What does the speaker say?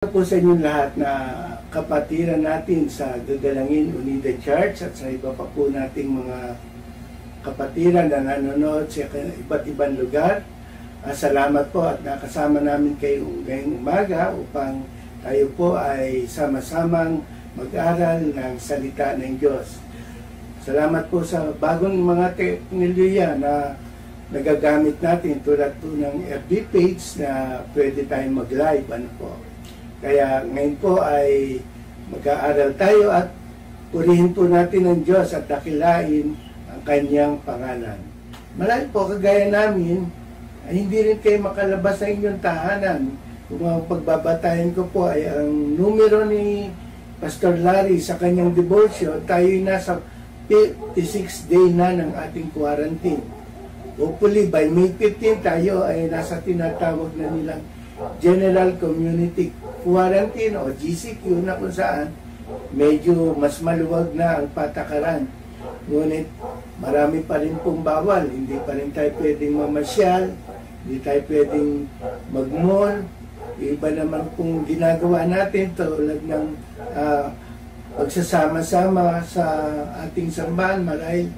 Po sa inyo lahat na kapatiran natin sa Gagalangin Unida Church at sa iba pa po nating mga kapatiran na nanonood sa iba't ibang lugar. Salamat po at nakasama namin kayo ngayong umaga upang tayo po ay sama-samang mag-aral ng salita ng Diyos. Salamat po sa bagong mga teknolohiya na nagagamit natin tulad po ng FB page na pwede tayong mag-live. Kaya ngayon po ay mag-aaral tayo at purihin po natin ang Diyos at dakilain ang kanyang pangalan. Marami po kagaya namin ay hindi rin kayo makalabas sa inyong tahanan. Kung ang pagbabatayan ko po ay ang numero ni Pastor Larry sa kanyang devotion, tayo ay nasa 56th day na ng ating quarantine. Hopefully by May 15 tayo ay nasa tinatawag na nilang General Community Quarantine o GCQ na kung saan medyo mas maluwag na ang patakaran. Ngunit marami pa rin pong bawal. Hindi pa rin tayo pwedeng mamasyal, hindi tayo pwedeng mag-mall. Iba naman pong ginagawa natin tulad ng pagsasama-sama sa ating sambahan marahil